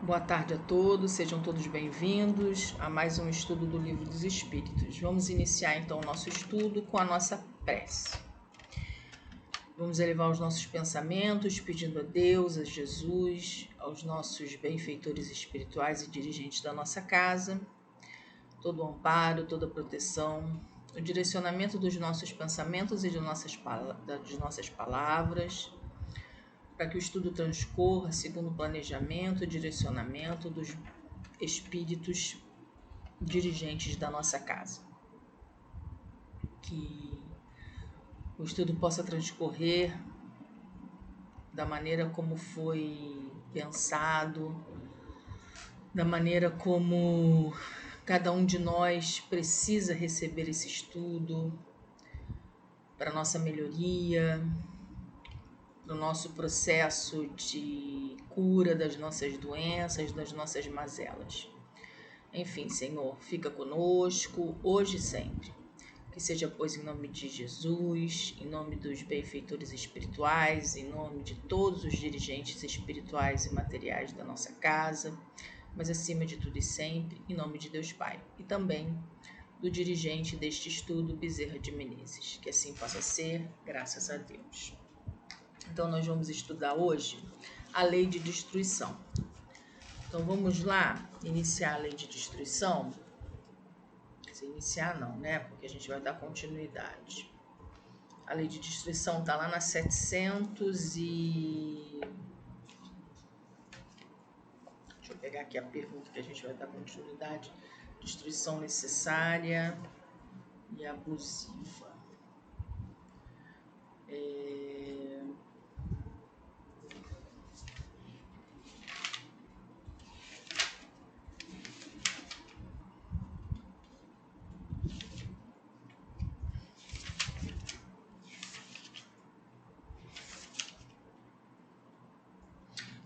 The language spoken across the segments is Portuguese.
Boa tarde a todos, sejam todos bem-vindos a mais um estudo do Livro dos Espíritos. Vamos iniciar então o nosso estudo com a nossa prece. Vamos elevar os nossos pensamentos, pedindo a Deus, a Jesus, aos nossos benfeitores espirituais e dirigentes da nossa casa, todo o amparo, toda a proteção, o direcionamento dos nossos pensamentos e de nossas palavras, para que o estudo transcorra segundo o planejamento e direcionamento dos espíritos dirigentes da nossa casa. Que o estudo possa transcorrer da maneira como foi pensado, da maneira como cada um de nós precisa receber esse estudo para a nossa melhoria, para o nosso processo de cura das nossas doenças, das nossas mazelas. Enfim, Senhor, fica conosco, hoje e sempre. Que seja, pois, em nome de Jesus, em nome dos benfeitores espirituais, em nome de todos os dirigentes espirituais e materiais da nossa casa, mas acima de tudo e sempre, em nome de Deus Pai. E também do dirigente deste estudo, Bezerra de Menezes. Que assim possa ser, graças a Deus. Então, nós vamos estudar hoje a lei de destruição. Então, vamos lá iniciar a lei de destruição. Se iniciar não, né? Porque a gente vai dar continuidade. A lei de destruição está lá na 700 e... Deixa eu pegar aqui a pergunta que a gente vai dar continuidade. Destruição necessária e abusiva.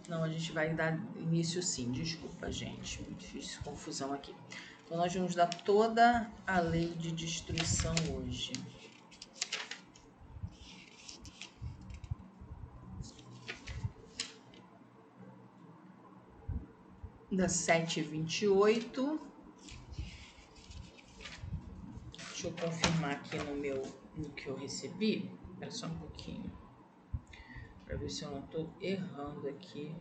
Não, a gente vai dar início sim, desculpa, gente, muito difícil, confusão aqui. Então, nós vamos dar toda a lei de destruição hoje. Da 728. Deixa eu confirmar aqui no que eu recebi. Espera só um pouquinho. Para ver se eu não estou errando aqui.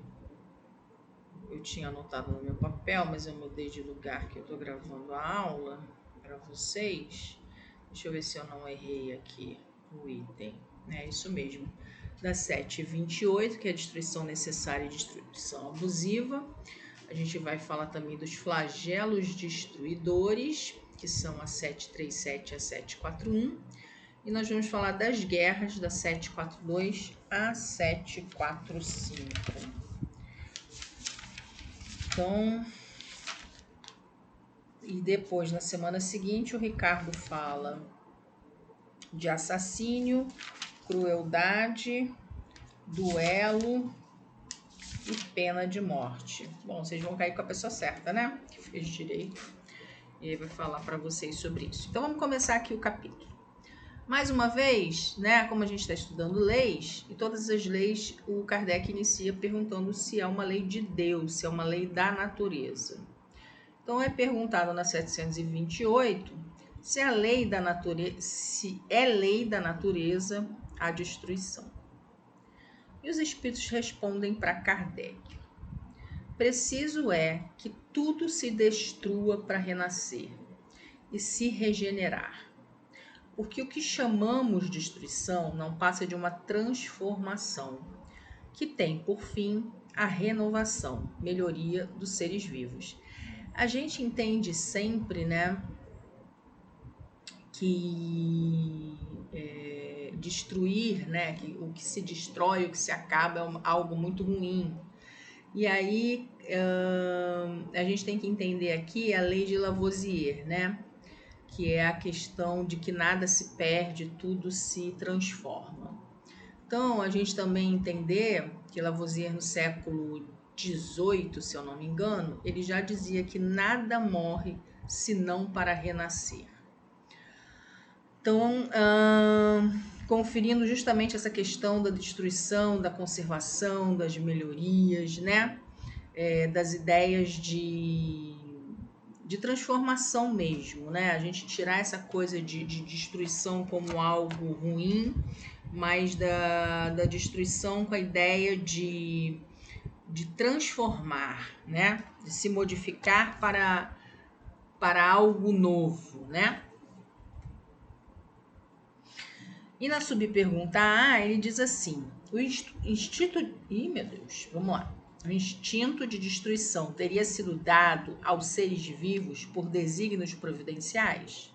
Eu tinha anotado no meu papel, mas eu mudei de lugar que eu estou gravando a aula para vocês. Deixa eu ver se eu não errei aqui o item. É isso mesmo. Da 728, que é a destruição necessária e destruição abusiva. A gente vai falar também dos flagelos destruidores, que são a 737 e a 741. E nós vamos falar das guerras da 742 a 745. Então, e depois, na semana seguinte, o Ricardo fala de assassínio, crueldade, duelo e pena de morte. Bom, vocês vão cair com a pessoa certa, né? Que fez direito. E ele vai falar para vocês sobre isso. Então, vamos começar aqui o capítulo. Mais uma vez, né, como a gente está estudando leis, e todas as leis, o Kardec inicia perguntando se é uma lei de Deus, se é uma lei da natureza. Então, é perguntado na 728 se é lei da natureza a destruição. E os espíritos respondem para Kardec: preciso é que tudo se destrua para renascer e se regenerar. Porque o que chamamos de destruição não passa de uma transformação, que tem por fim a renovação, melhoria dos seres vivos. A gente entende sempre, né, que destruir, né, que o que se destrói, o que se acaba é algo muito ruim. E aí a gente tem que entender aqui a lei de Lavoisier, né, que é a questão de que nada se perde, tudo se transforma. Então, a gente também entender que Lavoisier, no século XVIII, se eu não me engano, ele já dizia que nada morre senão para renascer. Então, conferindo justamente essa questão da destruição, da conservação, das melhorias, né? das ideias de transformação mesmo, né? A gente tirar essa coisa de destruição como algo ruim, mas da destruição com a ideia de transformar, né? De se modificar para algo novo, né? E na subpergunta A, ele diz assim: o instinto. Ih, meu Deus, vamos lá. O instinto de destruição teria sido dado aos seres vivos por desígnios providenciais?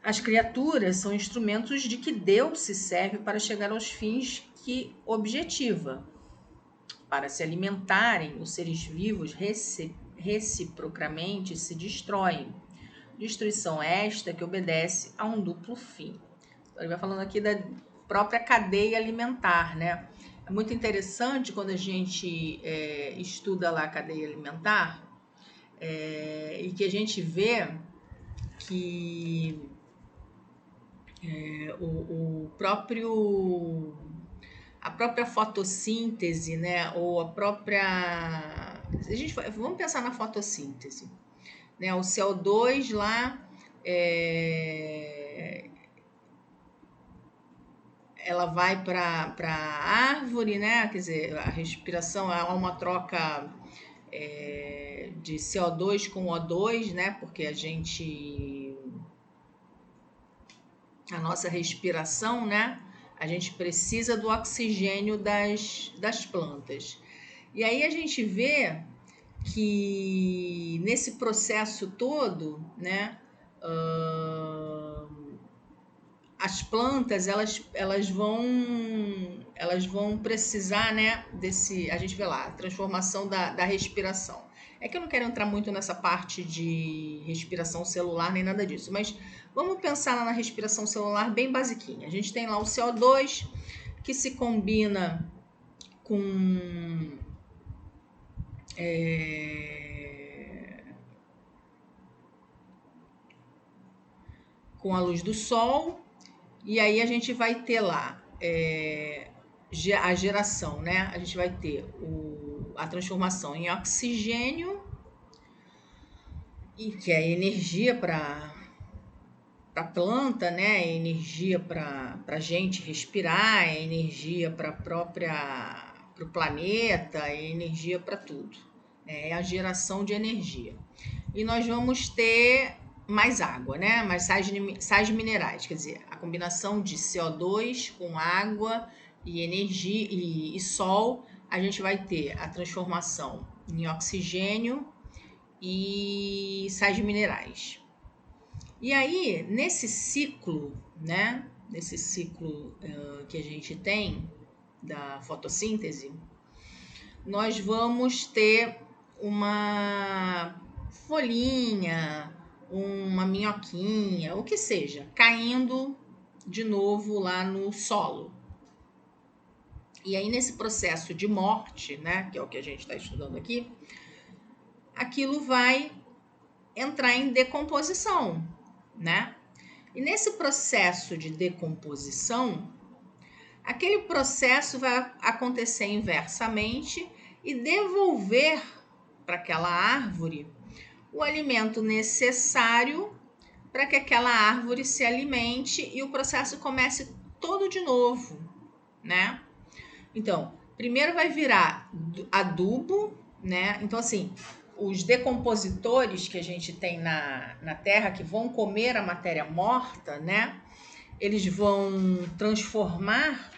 As criaturas são instrumentos de que Deus se serve para chegar aos fins que objetiva. Para se alimentarem, os seres vivos reciprocamente se destroem. Destruição esta que obedece a um duplo fim. Ele vai falando aqui da própria cadeia alimentar, né? É muito interessante quando a gente estuda lá a cadeia alimentar e que a gente vê que a própria fotossíntese, né? Ou a própria... vamos pensar na fotossíntese, né? O CO2 lá... ela vai para a árvore, né? Quer dizer, a respiração é uma troca de CO2 com O2, né? Porque a nossa respiração, né? A gente precisa do oxigênio das plantas. E aí a gente vê que nesse processo todo, né? As plantas elas vão precisar, né, a gente vê lá, a transformação da respiração. É que eu não quero entrar muito nessa parte de respiração celular nem nada disso, mas vamos pensar na respiração celular bem basiquinha. A gente tem lá o CO2 que se combina com a luz do sol. E aí a gente vai ter lá a geração, né? A gente vai ter a transformação em oxigênio, e que é energia para a planta, né? É energia para a gente respirar, é energia para o planeta, é energia para tudo. É a geração de energia. E nós vamos ter mais água, né? Mais sais minerais, quer dizer, a combinação de CO2 com água e energia e sol, a gente vai ter a transformação em oxigênio e sais minerais. E aí, nesse ciclo, né? Nesse ciclo que a gente tem da fotossíntese, nós vamos ter uma folhinha, uma minhoquinha, o que seja, caindo de novo lá no solo. E aí, nesse processo de morte, né, que é o que a gente está estudando aqui, aquilo vai entrar em decomposição, né? E nesse processo de decomposição, aquele processo vai acontecer inversamente e devolver para aquela árvore o alimento necessário para que aquela árvore se alimente e o processo comece todo de novo, né? Então, primeiro vai virar adubo, né? Então, assim, os decompositores que a gente tem na terra, que vão comer a matéria morta, né? Eles vão transformar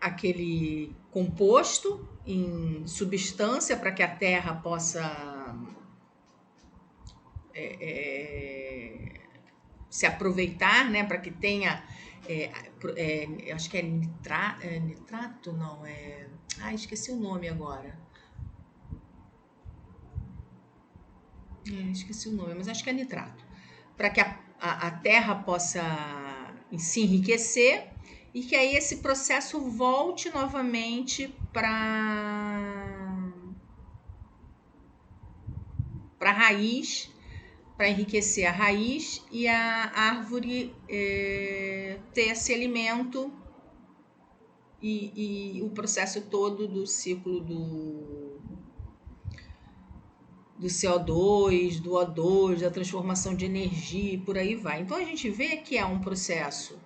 aquele composto em substância para que a terra possa se aproveitar, né? Para que tenha, acho que é nitrato, não é? Esqueci o nome agora. Esqueci o nome, mas acho que é nitrato. Para que a terra possa se enriquecer e que aí esse processo volte novamente para a raiz, para enriquecer a raiz e a árvore ter esse alimento e o processo todo do ciclo do CO2, do O2, da transformação de energia e por aí vai. Então a gente vê que é um processo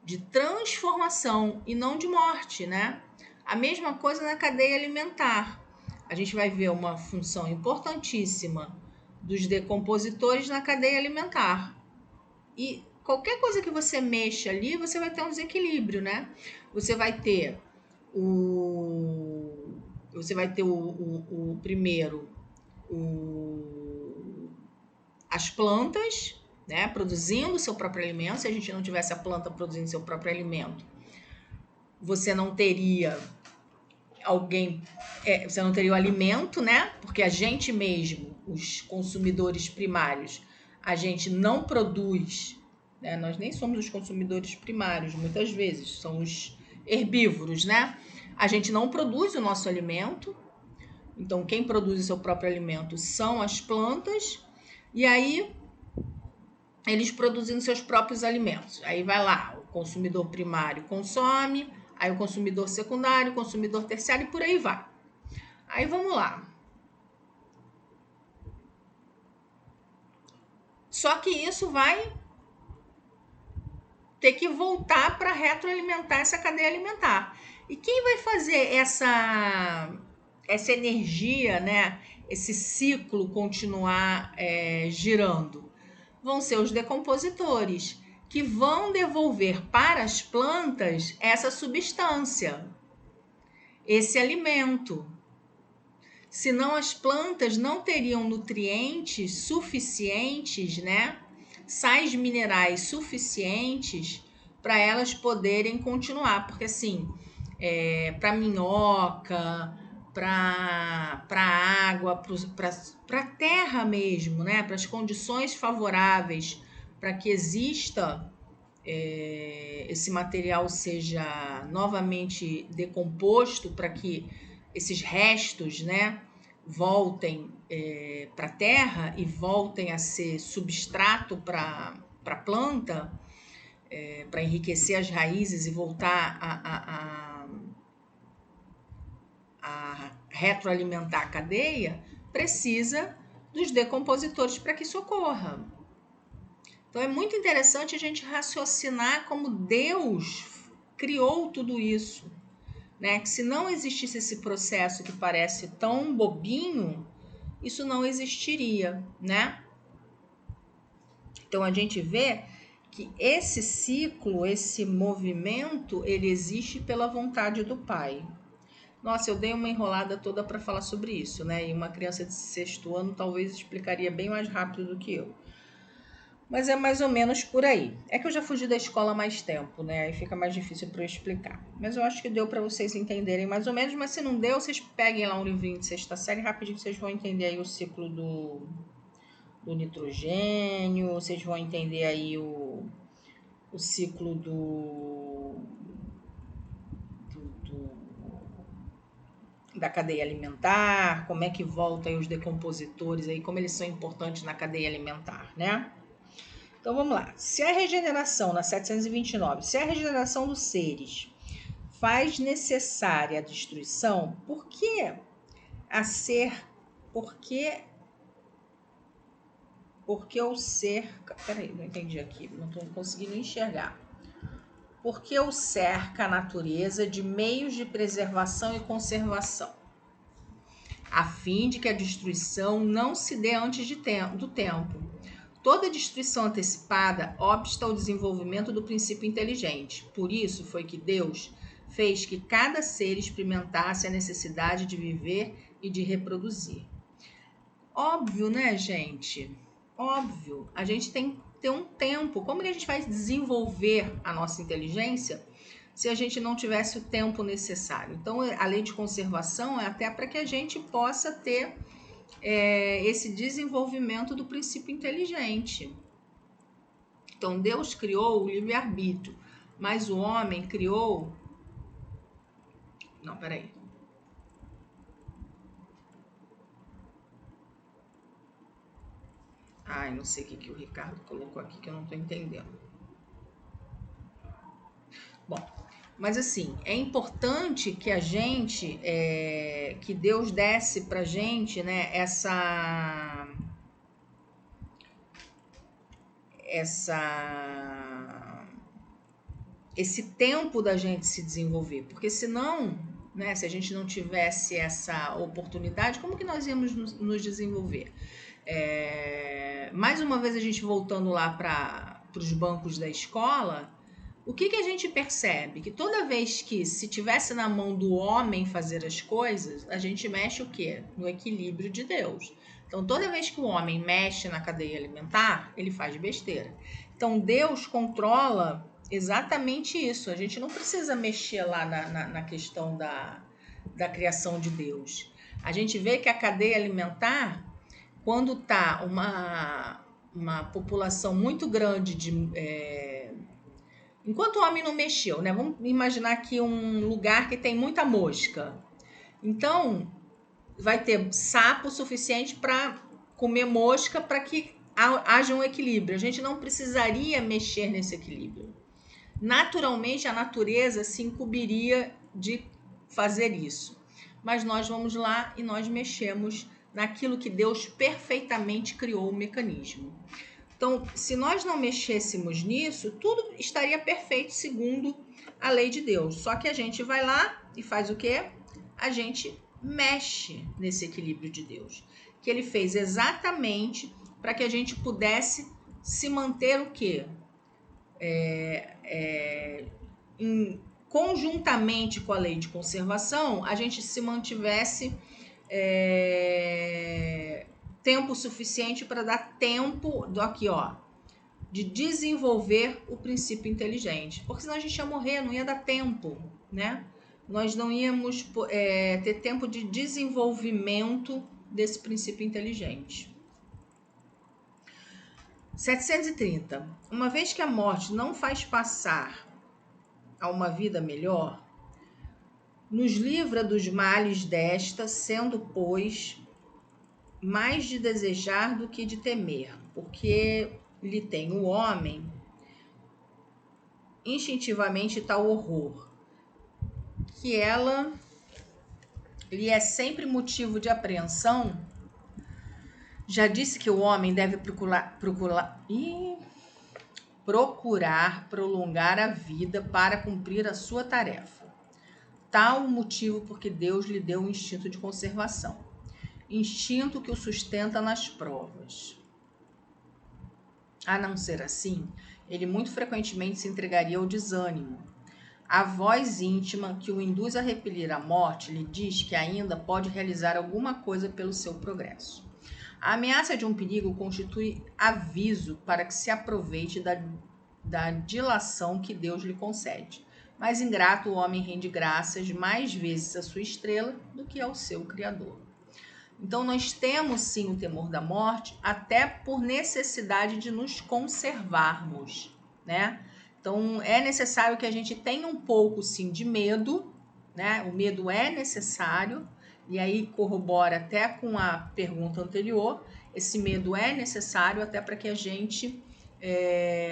de transformação e não de morte, né? A mesma coisa na cadeia alimentar. A gente vai ver uma função importantíssima dos decompositores na cadeia alimentar. E qualquer coisa que você mexa ali, você vai ter um desequilíbrio, né? Você vai ter primeiro as plantas, né, produzindo seu próprio alimento. Se a gente não tivesse a planta produzindo seu próprio alimento, você não teria você não teria o alimento, né? Porque a gente mesmo, os consumidores primários, a gente não produz, né? Nós nem somos os consumidores primários, muitas vezes, são os herbívoros, né? A gente não produz o nosso alimento, então quem produz o seu próprio alimento são as plantas, e aí eles produzindo seus próprios alimentos. Aí vai lá, o consumidor primário consome, aí o consumidor secundário, o consumidor terciário e por aí vai. Aí vamos lá. Só que isso vai ter que voltar para retroalimentar essa cadeia alimentar. E quem vai fazer essa energia, né, esse ciclo continuar girando? Vão ser os decompositores, que vão devolver para as plantas essa substância, esse alimento. Senão as plantas não teriam nutrientes suficientes, né? Sais minerais suficientes para elas poderem continuar. Porque assim, para minhoca, para água, para a terra mesmo, né? Para as condições favoráveis para que exista esse material seja novamente decomposto, para que esses restos, né, voltem para a terra e voltem a ser substrato para a planta, para enriquecer as raízes e voltar a retroalimentar a cadeia, precisa dos decompositores para que isso ocorra. Então é muito interessante a gente raciocinar como Deus criou tudo isso, né? Que se não existisse esse processo que parece tão bobinho, isso não existiria, né? Então a gente vê que esse ciclo, esse movimento, ele existe pela vontade do Pai. Nossa, eu dei uma enrolada toda para falar sobre isso, né? E uma criança de 6º ano talvez explicaria bem mais rápido do que eu. Mas é mais ou menos por aí. É que eu já fugi da escola há mais tempo, né? Aí fica mais difícil para eu explicar. Mas eu acho que deu para vocês entenderem mais ou menos. Mas se não deu, vocês peguem lá um livrinho de 6ª série rapidinho, vocês vão entender aí o ciclo do nitrogênio, vocês vão entender aí o ciclo da cadeia alimentar, como é que voltam aí os decompositores aí, como eles são importantes na cadeia alimentar, né? Então vamos lá. Se a regeneração, na 729, se a regeneração dos seres faz necessária a destruição, por que o ser... Peraí, não entendi aqui, não estou conseguindo enxergar. Por que o cerca a natureza de meios de preservação e conservação? A fim de que a destruição não se dê antes do tempo. Toda destruição antecipada obsta ao desenvolvimento do princípio inteligente. Por isso foi que Deus fez que cada ser experimentasse a necessidade de viver e de reproduzir. Óbvio, né, gente? Óbvio. A gente tem que ter um tempo. Como que a gente vai desenvolver a nossa inteligência se a gente não tivesse o tempo necessário? Então, a lei de conservação é até para que a gente possa ter esse desenvolvimento do princípio inteligente. Então, Deus criou o livre-arbítrio, mas o homem criou... Não, peraí. Ai, não sei o que o Ricardo colocou aqui que eu não estou entendendo. Bom, mas assim, é importante que a gente, que Deus desse pra gente, né, esse tempo da gente se desenvolver, porque senão, né, se a gente não tivesse essa oportunidade, como que nós íamos nos desenvolver? Mais uma vez a gente voltando lá para os bancos da escola, o que a gente percebe? Que toda vez que se tivesse na mão do homem fazer as coisas, a gente mexe o quê? No equilíbrio de Deus. Então, toda vez que o homem mexe na cadeia alimentar, ele faz besteira. Então, Deus controla exatamente isso. A gente não precisa mexer lá na questão da criação de Deus. A gente vê que a cadeia alimentar, quando está uma população muito grande enquanto o homem não mexeu, né? Vamos imaginar aqui um lugar que tem muita mosca. Então, vai ter sapo suficiente para comer mosca para que haja um equilíbrio. A gente não precisaria mexer nesse equilíbrio. Naturalmente, a natureza se incumbiria de fazer isso. Mas nós vamos lá e nós mexemos naquilo que Deus perfeitamente criou o mecanismo. Então, se nós não mexêssemos nisso, tudo estaria perfeito segundo a lei de Deus. Só que a gente vai lá e faz o quê? A gente mexe nesse equilíbrio de Deus, que ele fez exatamente para que a gente pudesse se manter o quê? Conjuntamente com a lei de conservação, a gente se mantivesse tempo suficiente para dar tempo de desenvolver o princípio inteligente, porque senão a gente ia morrer, não ia dar tempo, né? Nós não íamos ter tempo de desenvolvimento desse princípio inteligente. 730. Uma vez que a morte não faz passar a uma vida melhor, nos livra dos males desta, sendo, pois, mais de desejar do que de temer, porque lhe tem o homem instintivamente tal horror, que ela lhe é sempre motivo de apreensão. Já disse que o homem deve procurar prolongar a vida para cumprir a sua tarefa. Tal o motivo porque Deus lhe deu um instinto de conservação, instinto que o sustenta nas provas. A não ser assim, ele muito frequentemente se entregaria ao desânimo. A voz íntima que o induz a repelir a morte lhe diz que ainda pode realizar alguma coisa pelo seu progresso. A ameaça de um perigo constitui aviso para que se aproveite da dilação que Deus lhe concede. Mas ingrato o homem rende graças mais vezes à sua estrela do que ao seu Criador. Então, nós temos sim o temor da morte, até por necessidade de nos conservarmos, né? Então, é necessário que a gente tenha um pouco, sim, de medo, né? O medo é necessário, e aí corrobora até com a pergunta anterior. Esse medo é necessário até para que a gente,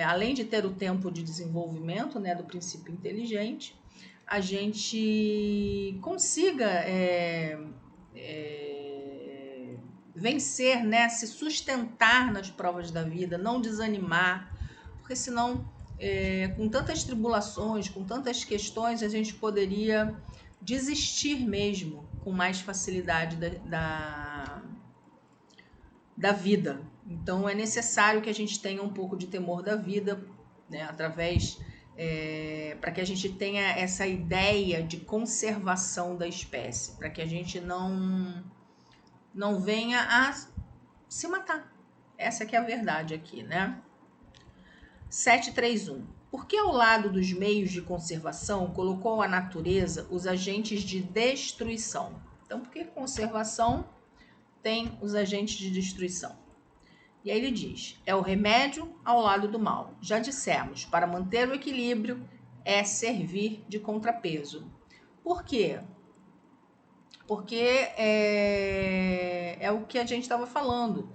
além de ter o tempo de desenvolvimento, né, do princípio inteligente, a gente consiga vencer, né, se sustentar nas provas da vida, não desanimar, porque senão, com tantas tribulações, com tantas questões, a gente poderia desistir mesmo com mais facilidade da vida. Então, é necessário que a gente tenha um pouco de temor da vida, né, através para que a gente tenha essa ideia de conservação da espécie, para que a gente não venha a se matar. Essa que é a verdade aqui, né? 731. Por que ao lado dos meios de conservação colocou a natureza os agentes de destruição? Então, por que conservação tem os agentes de destruição? E aí ele diz, é o remédio ao lado do mal. Já dissemos, para manter o equilíbrio é servir de contrapeso. Por quê? Porque é o que a gente estava falando.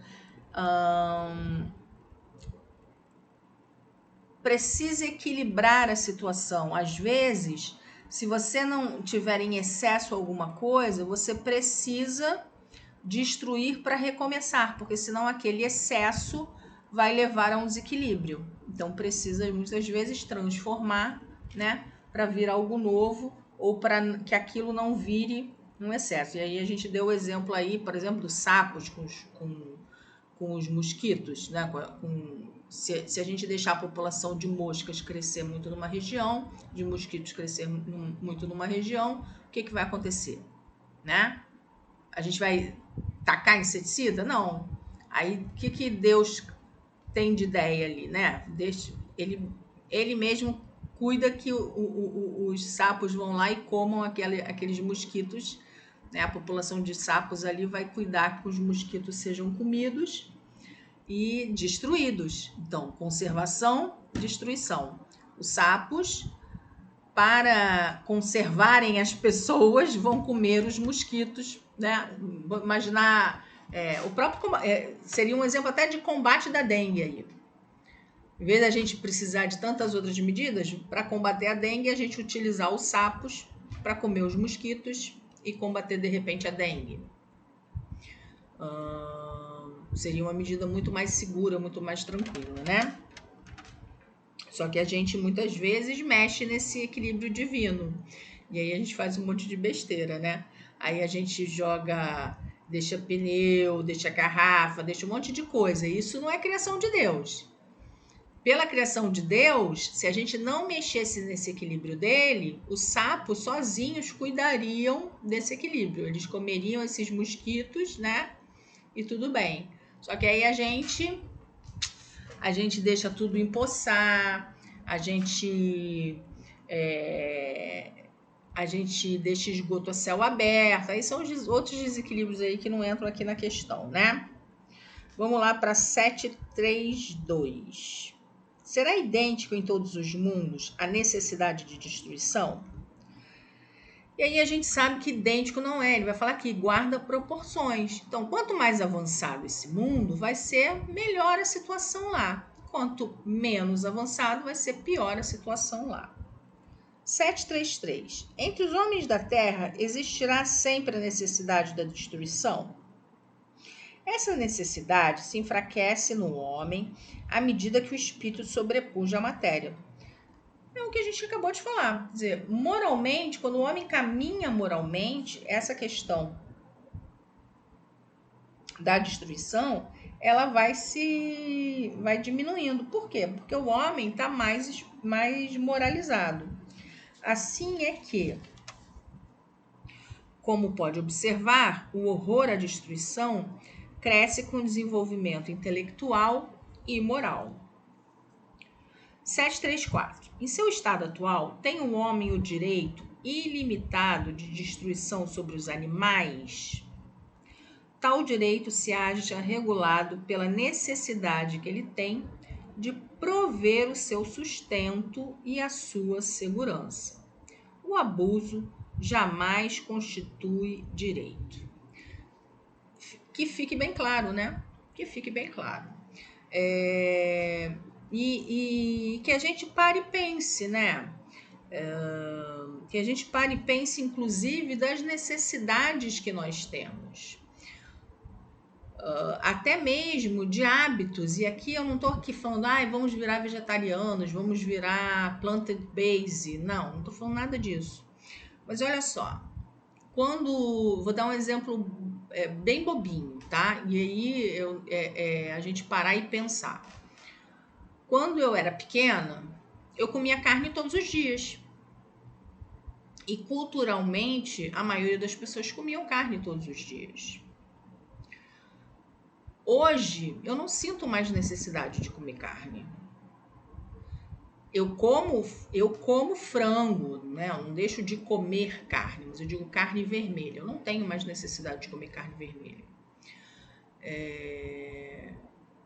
Precisa equilibrar a situação. Às vezes, se você não tiver em excesso alguma coisa, você precisa destruir para recomeçar, porque senão aquele excesso vai levar a um desequilíbrio. Então precisa muitas vezes transformar, né, para vir algo novo ou para que aquilo não vire um excesso. E aí a gente deu o exemplo aí, por exemplo, dos sapos com os mosquitos, né? Se a gente deixar a população de moscas crescer muito numa região, de mosquitos crescer muito numa região, o que vai acontecer, né? A gente vai tacar inseticida? Não. Aí, o que Deus tem de ideia ali, né? Ele mesmo cuida que os sapos vão lá e comam aqueles mosquitos, né? A população de sapos ali vai cuidar que os mosquitos sejam comidos e destruídos. Então, conservação, destruição. Os sapos, para conservarem as pessoas, vão comer os mosquitos, né? Vou imaginar o próprio seria um exemplo até de combate da dengue aí. Em vez da gente precisar de tantas outras medidas para combater a dengue, a gente utilizar os sapos para comer os mosquitos e combater de repente a dengue. Seria uma medida muito mais segura, muito mais tranquila, né? Só que a gente muitas vezes mexe nesse equilíbrio divino. E aí a gente faz um monte de besteira, né? Aí a gente joga, deixa pneu, deixa garrafa, deixa um monte de coisa. Isso não é criação de Deus. Pela criação de Deus, se a gente não mexesse nesse equilíbrio dele, os sapos sozinhos cuidariam desse equilíbrio. Eles comeriam esses mosquitos, né? E tudo bem. Só que aí a gente deixa tudo empoçar, a gente deixa esgoto a céu aberto. Aí são os outros desequilíbrios aí que não entram aqui na questão, né? Vamos lá para 732. Será idêntico em todos os mundos a necessidade de destruição? E aí a gente sabe que idêntico não é. Ele vai falar que guarda proporções. Então, quanto mais avançado esse mundo, vai ser melhor a situação lá. Quanto menos avançado, vai ser pior a situação lá. 733. Entre os homens da terra, existirá sempre a necessidade da destruição? Essa necessidade se enfraquece no homem à medida que o espírito sobrepuja a matéria. É o que a gente acabou de falar. Quer dizer, moralmente, quando o homem caminha moralmente, essa questão da destruição, ela vai diminuindo. Por quê? Porque o homem está mais moralizado. Assim é que, como pode observar, o horror à destruição cresce com o desenvolvimento intelectual e moral. 734. Em seu estado atual, tem o homem o direito ilimitado de destruição sobre os animais? Tal direito se acha regulado pela necessidade que ele tem de prover o seu sustento e a sua segurança. O abuso jamais constitui direito. Que fique bem claro, né? Que fique bem claro. E que a gente pare e pense, né? Que a gente pare e pense, inclusive, das necessidades que nós temos. Até mesmo de hábitos. E aqui eu não estou aqui falando, vamos virar vegetarianos, vamos virar plant-based. Não estou falando nada disso. Mas olha só, vou dar um exemplo bem bobinho, tá? E aí a gente parar e pensar. Quando eu era pequena, eu comia carne todos os dias. E culturalmente, a maioria das pessoas comiam carne todos os dias. Hoje, eu não sinto mais necessidade de comer carne. Eu como frango, né? Eu não deixo de comer carne, mas eu digo carne vermelha. Eu não tenho mais necessidade de comer carne vermelha.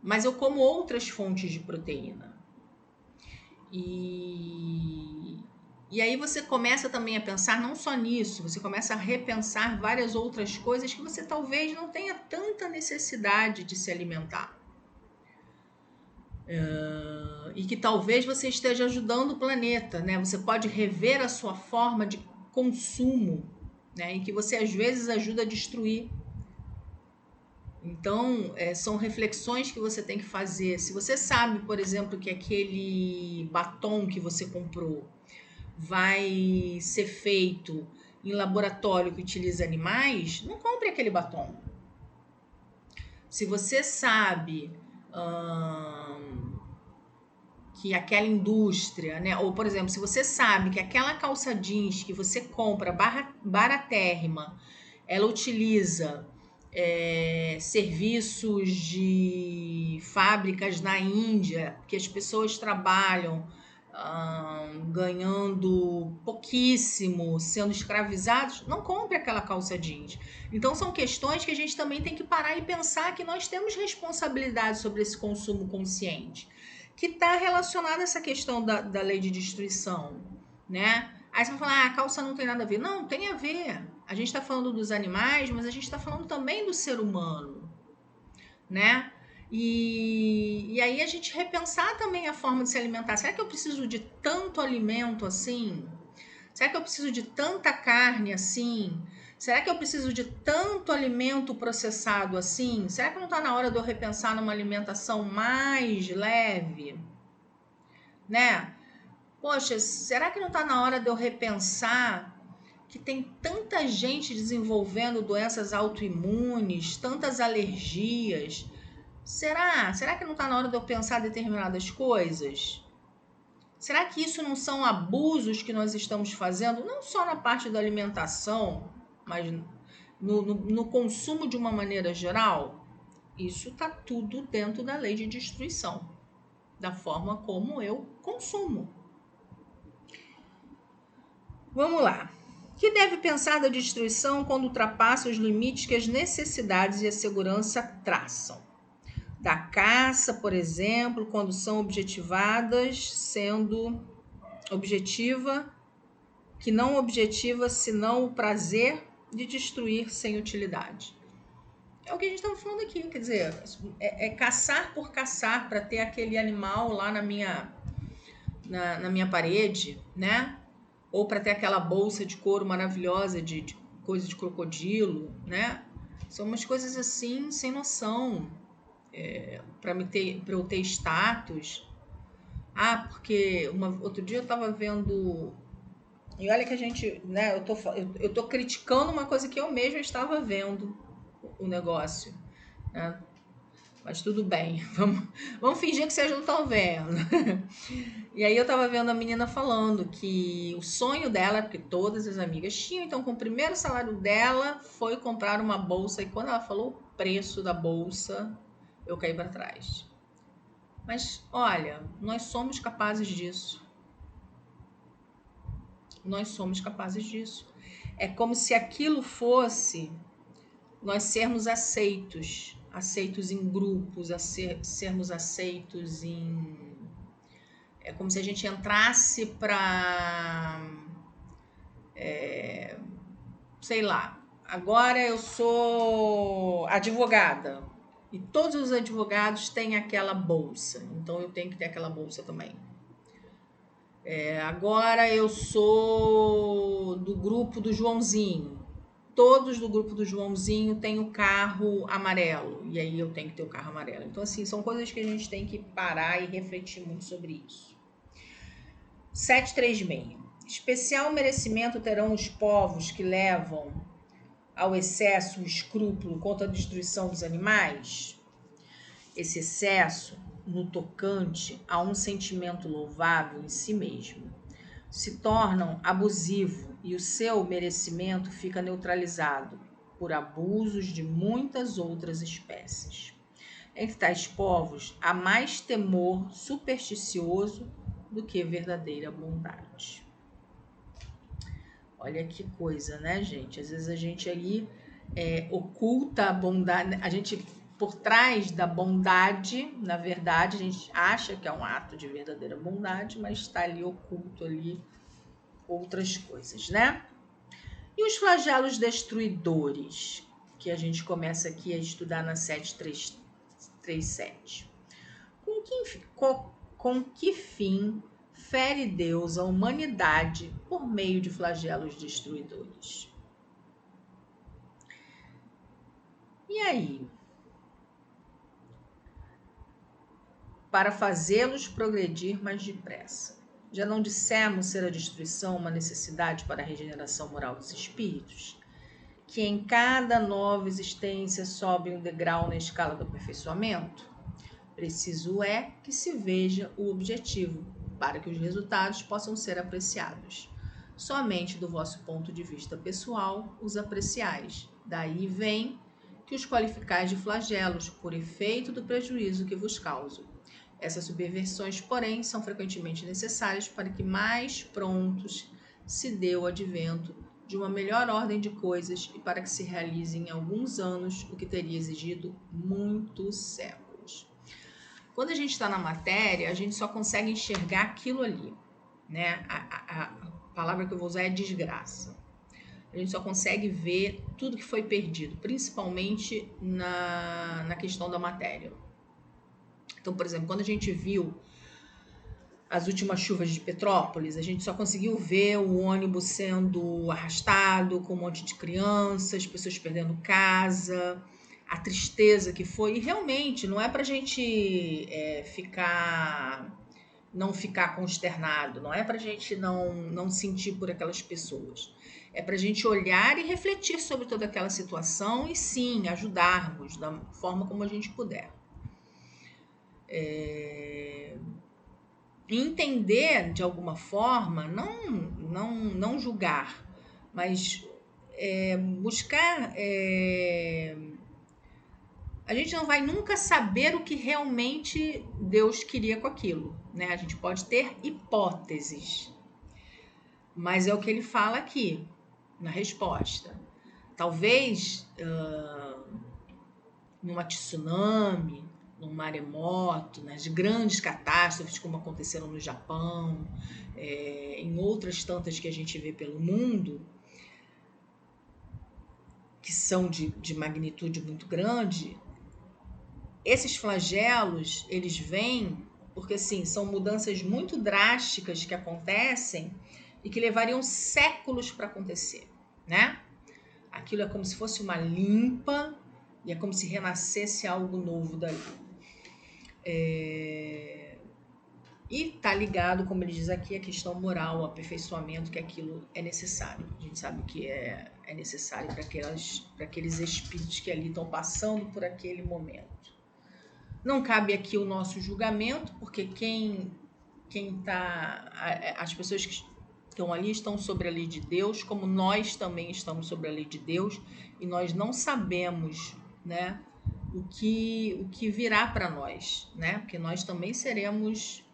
Mas eu como outras fontes de proteína. E aí você começa também a pensar não só nisso, você começa a repensar várias outras coisas que você talvez não tenha tanta necessidade de se alimentar. E que talvez você esteja ajudando o planeta, né? Você pode rever a sua forma de consumo, né? E que você às vezes ajuda a destruir. Então, são reflexões que você tem que fazer. Se você sabe, por exemplo, que aquele batom que você comprou vai ser feito em laboratório que utiliza animais, não compre aquele batom. Se você sabe que aquela indústria, né? Ou, por exemplo, se você sabe que aquela calça jeans que você compra baratérrima, ela utiliza serviços de fábricas na Índia, que as pessoas trabalham ganhando pouquíssimo, sendo escravizados, não compre aquela calça jeans. Então são questões que a gente também tem que parar e pensar que nós temos responsabilidade sobre esse consumo consciente, que está relacionada a essa questão da lei de destruição, né? Aí você vai falar, a calça não tem nada a ver. Não, tem a ver. A gente está falando dos animais, mas a gente está falando também do ser humano, né? E aí a gente repensar também a forma de se alimentar. Será que eu preciso de tanto alimento assim? Será que eu preciso de tanta carne assim? Será que eu preciso de tanto alimento processado assim? Será que não está na hora de eu repensar numa alimentação mais leve? Né? Poxa, será que não está na hora de eu repensar que tem tanta gente desenvolvendo doenças autoimunes, tantas alergias? Será que não está na hora de eu pensar determinadas coisas? Será que isso não são abusos que nós estamos fazendo, não só na parte da alimentação, mas no consumo de uma maneira geral? Isso está tudo dentro da lei de destruição, da forma como eu consumo. Vamos lá. O que deve pensar da destruição quando ultrapassa os limites que as necessidades e a segurança traçam? Da caça, por exemplo, quando são objetivadas, sendo objetiva, que não objetiva senão o prazer de destruir sem utilidade. É o que a gente estava falando aqui, quer dizer, é caçar por caçar para ter aquele animal lá na minha parede, né? Ou para ter aquela bolsa de couro maravilhosa de coisa de crocodilo, né? São umas coisas assim sem noção, para eu ter status. Porque outro dia eu estava vendo, e olha que a gente, né? Eu tô criticando uma coisa que eu mesma estava vendo o negócio, né? Mas tudo bem, vamos fingir que vocês não estão vendo. E aí eu tava vendo a menina falando que o sonho dela, porque todas as amigas tinham, então com o primeiro salário dela foi comprar uma bolsa, e quando ela falou o preço da bolsa, eu caí para trás. Mas olha, nós somos capazes disso. Nós somos capazes disso. É como se aquilo fosse nós sermos aceitos em grupos, sermos aceitos em... É como se a gente entrasse para... sei lá, agora eu sou advogada e todos os advogados têm aquela bolsa, então eu tenho que ter aquela bolsa também. Agora eu sou do grupo do Joãozinho, todos do grupo do Joãozinho têm o carro amarelo, e aí eu tenho que ter o carro amarelo. Então, assim, são coisas que a gente tem que parar e refletir muito sobre isso. 736. Especial merecimento terão os povos que levam ao excesso o escrúpulo contra a destruição dos animais? Esse excesso, no tocante a um sentimento louvável em si mesmo, se tornam abusivo e o seu merecimento fica neutralizado por abusos de muitas outras espécies. Entre tais povos, há mais temor supersticioso do que verdadeira bondade. Olha que coisa, né, gente? Às vezes a gente ali oculta a bondade, a gente, por trás da bondade, na verdade, a gente acha que é um ato de verdadeira bondade, mas está ali oculto ali outras coisas, né? E os flagelos destruidores, que a gente começa aqui a estudar na 737. Com que fim fere Deus a humanidade por meio de flagelos destruidores? E aí? Para fazê-los progredir mais depressa. Já não dissemos ser a destruição uma necessidade para a regeneração moral dos espíritos? Que em cada nova existência sobe um degrau na escala do aperfeiçoamento? Preciso é que se veja o objetivo, para que os resultados possam ser apreciados. Somente do vosso ponto de vista pessoal os apreciais. Daí vem que os qualificais de flagelos, por efeito do prejuízo que vos causo. Essas subversões, porém, são frequentemente necessárias para que mais prontos se dê o advento de uma melhor ordem de coisas e para que se realize em alguns anos o que teria exigido muitos séculos. Quando a gente está na matéria, a gente só consegue enxergar aquilo ali, né? A palavra que eu vou usar é desgraça. A gente só consegue ver tudo que foi perdido, principalmente na questão da matéria. Então, por exemplo, quando a gente viu as últimas chuvas de Petrópolis, a gente só conseguiu ver o ônibus sendo arrastado com um monte de crianças, pessoas perdendo casa, a tristeza que foi. E realmente não é para a gente não ficar consternado, não é para a gente não sentir por aquelas pessoas. É para a gente olhar e refletir sobre toda aquela situação e sim, ajudarmos da forma como a gente puder. Entender de alguma forma, não julgar, mas buscar. A gente não vai nunca saber o que realmente Deus queria com aquilo, né? A gente pode ter hipóteses, mas é o que ele fala aqui na resposta. Talvez numa tsunami, num maremoto, nas grandes catástrofes como aconteceram no Japão, em outras tantas que a gente vê pelo mundo, que são de magnitude muito grande, esses flagelos, eles vêm porque, assim, são mudanças muito drásticas que acontecem e que levariam séculos para acontecer, né? Aquilo é como se fosse uma limpa e é como se renascesse algo novo dali. E tá ligado, como ele diz aqui, a questão moral, o aperfeiçoamento, que aquilo é necessário. A gente sabe que é necessário para aqueles espíritos que ali estão passando por aquele momento. Não cabe aqui o nosso julgamento, porque as pessoas que estão ali estão sobre a lei de Deus, como nós também estamos sobre a lei de Deus, e nós não sabemos, né, o que virá para nós, né? Porque nós também seremos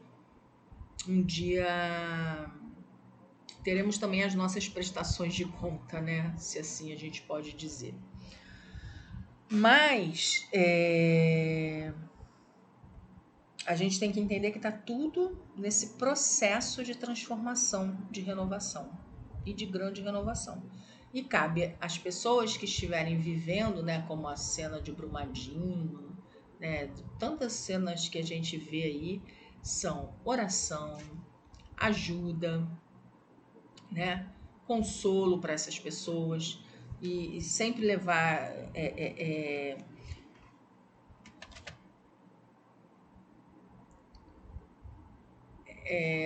um dia, teremos também as nossas prestações de conta, né? Se assim a gente pode dizer. Mas a gente tem que entender que está tudo nesse processo de transformação, de renovação e de grande renovação. E cabe às pessoas que estiverem vivendo, né, como a cena de Brumadinho, né, tantas cenas que a gente vê aí, são oração, ajuda, né, consolo para essas pessoas e sempre levar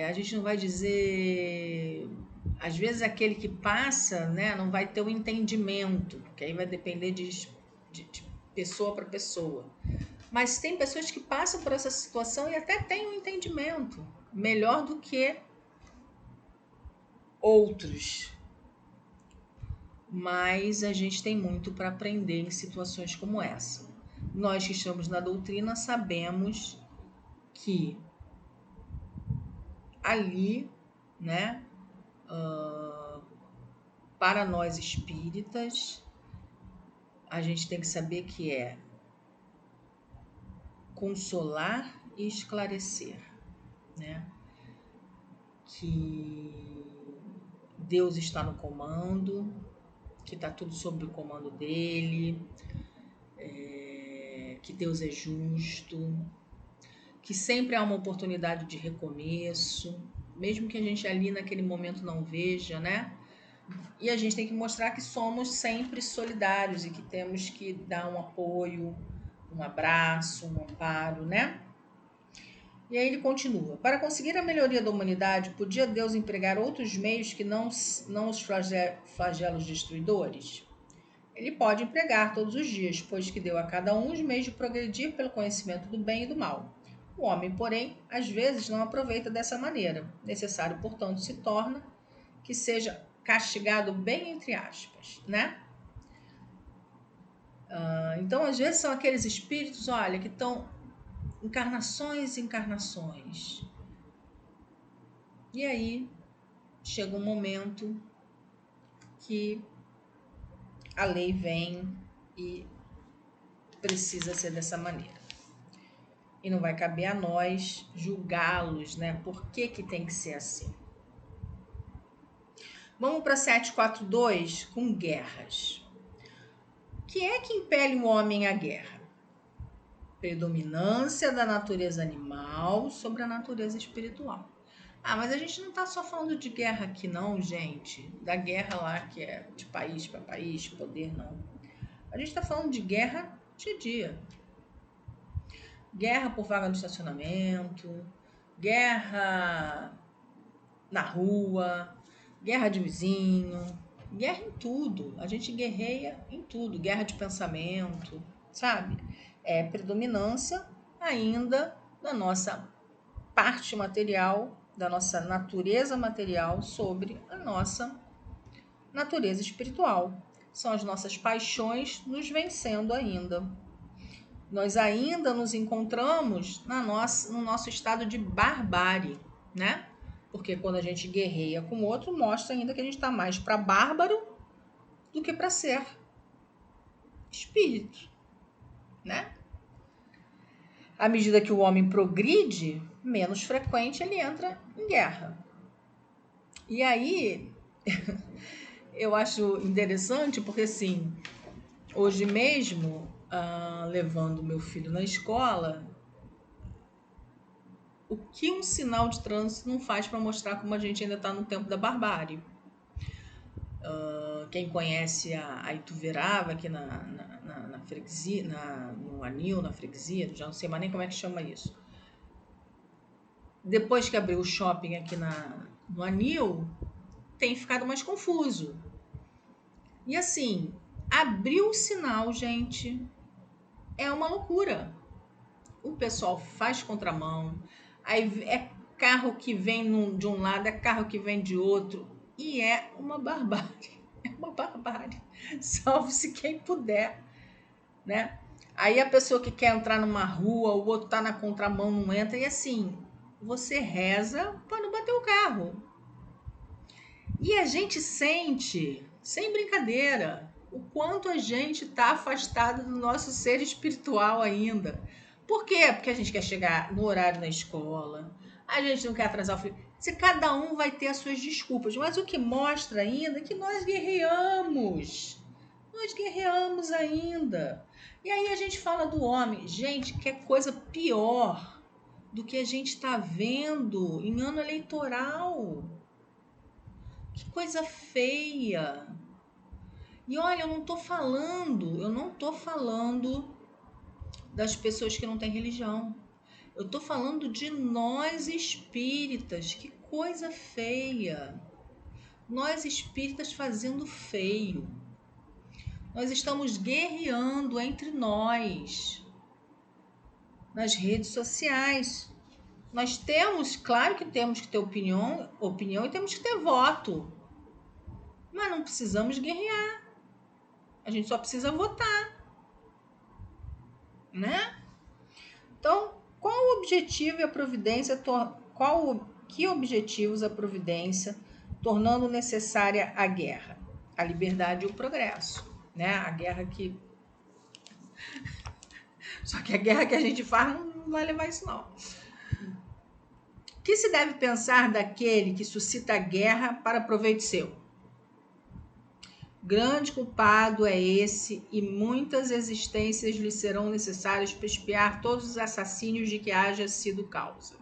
a gente não vai dizer, às vezes aquele que passa, né, não vai ter o entendimento, porque aí vai depender de pessoa para pessoa. Mas tem pessoas que passam por essa situação e até têm um entendimento melhor do que outros. Mas a gente tem muito para aprender em situações como essa. Nós que estamos na doutrina sabemos que ali, né, para nós espíritas, a gente tem que saber que é consolar e esclarecer, né? Que Deus está no comando, que está tudo sob o comando dele, que Deus é justo, que sempre há uma oportunidade de recomeço, mesmo que a gente ali naquele momento não veja, né? E a gente tem que mostrar que somos sempre solidários e que temos que dar um apoio, um abraço, um amparo, né? E aí ele continua. Para conseguir a melhoria da humanidade, podia Deus empregar outros meios que não os flagelos destruidores? Ele pode empregar todos os dias, pois que deu a cada um os meios de progredir pelo conhecimento do bem e do mal. O homem, porém, às vezes não aproveita dessa maneira. Necessário, portanto, se torna que seja castigado bem entre aspas, né? Então, às vezes são aqueles espíritos, olha, que estão encarnações e encarnações. E aí chega um momento que a lei vem e precisa ser dessa maneira. E não vai caber a nós julgá-los, né? Por que tem que ser assim? Vamos para 742 com guerras. O que é que impele o homem à guerra? Predominância da natureza animal sobre a natureza espiritual. Mas a gente não está só falando de guerra aqui não, gente. Da guerra lá que é de país para país, poder não. A gente está falando de guerra dia a dia. Guerra por vaga no estacionamento, guerra na rua, guerra de vizinho, guerra em tudo. A gente guerreia em tudo, guerra de pensamento, sabe? É predominância ainda da nossa parte material, da nossa natureza material sobre a nossa natureza espiritual. São as nossas paixões nos vencendo ainda. Nós ainda nos encontramos no nosso estado de barbárie, né? Porque quando a gente guerreia com o outro, mostra ainda que a gente está mais para bárbaro do que para ser espírito, né? À medida que o homem progride, menos frequente ele entra em guerra. E aí, eu acho interessante porque, assim, hoje mesmo, levando meu filho na escola, o que um sinal de trânsito não faz para mostrar como a gente ainda está no tempo da barbárie? Quem conhece a Ituverava aqui na freguesia, no Anil, na freguesia, já não sei mais nem como é que chama isso. Depois que abriu o shopping aqui no Anil, tem ficado mais confuso. E assim, abriu o sinal, gente, é uma loucura. O pessoal faz contramão, aí é carro que vem de um lado, é carro que vem de outro, e é uma barbárie. É uma barbárie. Salve-se quem puder, né? Aí a pessoa que quer entrar numa rua, o outro tá na contramão, não entra, e assim, você reza para não bater o carro. E a gente sente, sem brincadeira, o quanto a gente está afastado do nosso ser espiritual ainda. Por quê? Porque a gente quer chegar no horário na escola, a gente não quer atrasar o filho. Se cada um vai ter as suas desculpas, mas o que mostra ainda é que nós guerreamos. Nós guerreamos ainda. E aí a gente fala do homem. Gente, que coisa pior do que a gente está vendo em ano eleitoral. Que coisa feia. E olha, eu não tô falando das pessoas que não têm religião. Eu tô falando de nós espíritas. Que coisa feia. Nós espíritas fazendo feio. Nós estamos guerreando entre nós nas redes sociais. Nós temos, claro que temos que ter opinião e temos que ter voto. Mas não precisamos guerrear. A gente só precisa votar, né? Então, qual o objetivo e a providência, que objetivos a providência tornando necessária a guerra? A liberdade e o progresso, né? A guerra que... Só que a guerra que a gente faz não vai levar isso, não. O que se deve pensar daquele que suscita a guerra para proveito seu? Grande culpado é esse, e muitas existências lhe serão necessárias para expiar todos os assassínios de que haja sido causa.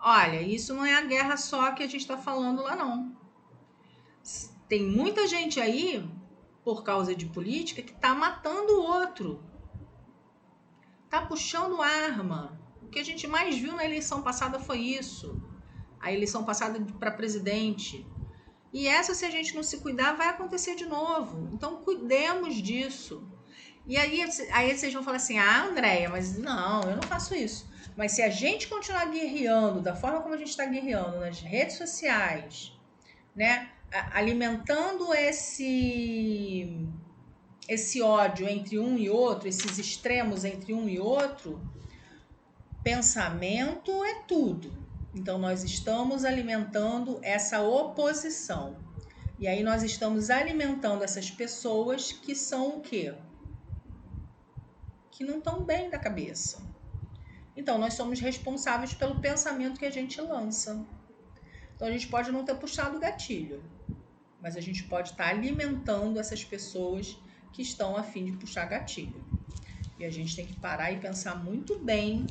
Olha, isso não é a guerra só que a gente está falando lá, não. Tem muita gente aí, por causa de política, que está matando o outro. Está puxando arma. O que a gente mais viu na eleição passada foi isso. A eleição passada para presidente. E essa, se a gente não se cuidar, vai acontecer de novo. Então, cuidemos disso. E aí vocês vão falar assim, Andréia, mas não, eu não faço isso. Mas se a gente continuar guerreando da forma como a gente está guerreando nas redes sociais, né, alimentando esse ódio entre um e outro, esses extremos entre um e outro, pensamento é tudo. Então, nós estamos alimentando essa oposição. E aí nós estamos alimentando essas pessoas que são o quê? Que não estão bem da cabeça. Então, nós somos responsáveis pelo pensamento que a gente lança. Então, a gente pode não ter puxado o gatilho, mas a gente pode estar alimentando essas pessoas que estão a fim de puxar gatilho. E a gente tem que parar e pensar muito bem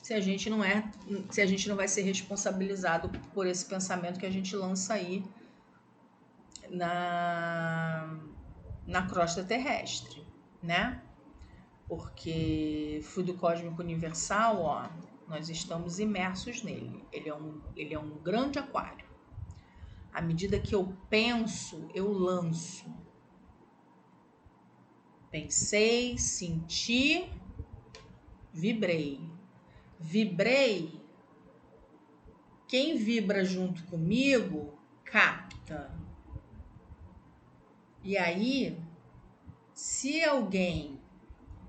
se a gente não vai ser responsabilizado por esse pensamento que a gente lança aí na crosta terrestre, né? Porque fluido cósmico universal, ó, nós estamos imersos nele. Ele é um grande aquário. À medida que eu penso, eu lanço. Pensei, senti, vibrei. Vibrei. Quem vibra junto comigo, capta. E aí, se alguém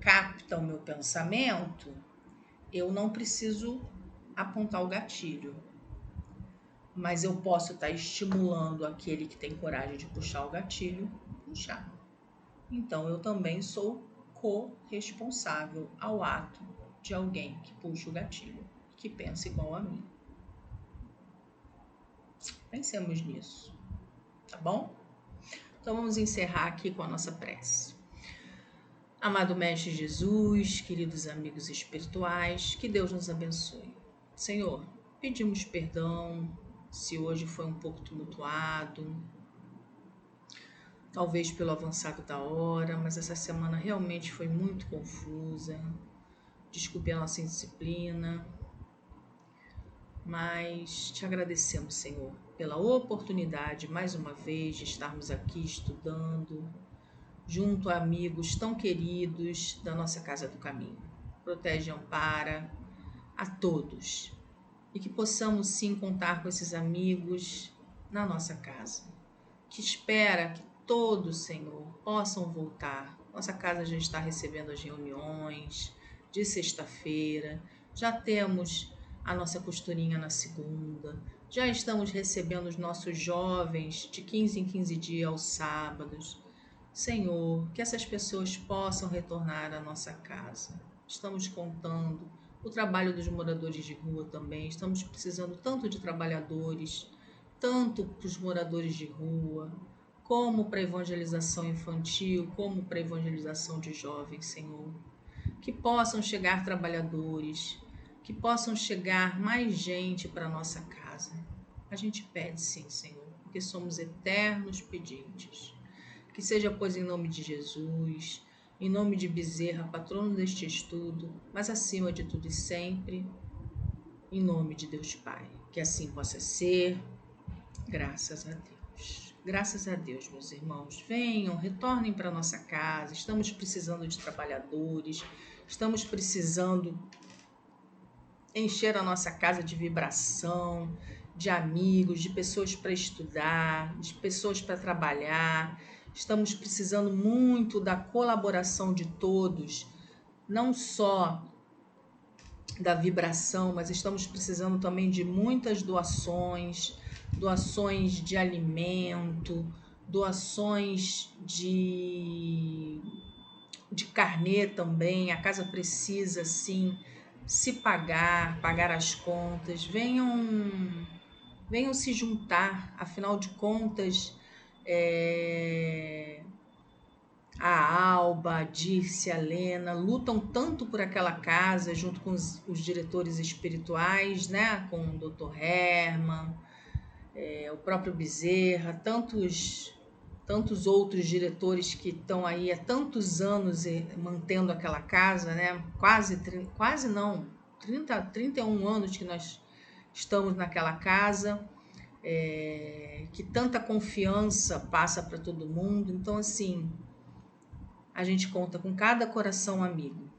capta o meu pensamento, eu não preciso apontar o gatilho. Mas eu posso estar estimulando aquele que tem coragem de puxar o gatilho, puxar. Então, eu também sou corresponsável ao ato de alguém que puxa o gatilho, que pensa igual a mim. Pensemos nisso, tá bom? Então, vamos encerrar aqui com a nossa prece. Amado Mestre Jesus, queridos amigos espirituais, que Deus nos abençoe. Senhor, pedimos perdão se hoje foi um pouco tumultuado, talvez pelo avançado da hora, mas essa semana realmente foi muito confusa. Desculpe a nossa indisciplina, mas te agradecemos, Senhor, pela oportunidade, mais uma vez, de estarmos aqui estudando, junto a amigos tão queridos da nossa Casa do Caminho. Protege e ampara a todos e que possamos sim contar com esses amigos na nossa casa, que espera que todos, Senhor, possam voltar. Nossa casa já está recebendo as reuniões de sexta-feira, já temos a nossa costurinha na segunda, já estamos recebendo os nossos jovens de 15 em 15 dias aos sábados. Senhor, que essas pessoas possam retornar à nossa casa. Estamos contando o trabalho dos moradores de rua também. Estamos precisando tanto de trabalhadores, tanto para os moradores de rua, como para a evangelização infantil, como para a evangelização de jovens, Senhor. Que possam chegar trabalhadores, que possam chegar mais gente para a nossa casa. A gente pede sim, Senhor, porque somos eternos pedintes. Que seja, pois, em nome de Jesus, em nome de Bezerra, patrono deste estudo, mas acima de tudo e sempre, em nome de Deus Pai. Que assim possa ser, graças a Deus. Graças a Deus, meus irmãos. Venham, retornem para nossa casa. Estamos precisando de trabalhadores, estamos precisando encher a nossa casa de vibração, de amigos, de pessoas para estudar, de pessoas para trabalhar. Estamos precisando muito da colaboração de todos, não só da vibração, mas estamos precisando também de muitas doações, doações de alimento, doações de carnê também. A casa precisa, sim, se pagar as contas. Venham se juntar, afinal de contas, A Alba, a Dirce, a Lena lutam tanto por aquela casa, junto com os diretores espirituais, né? Com o Dr. Herman, o próprio Bezerra, tantos outros diretores que estão aí há tantos anos mantendo aquela casa, né? Quase não, 31 anos que nós estamos naquela casa, que tanta confiança passa para todo mundo. Então, assim, a gente conta com cada coração amigo.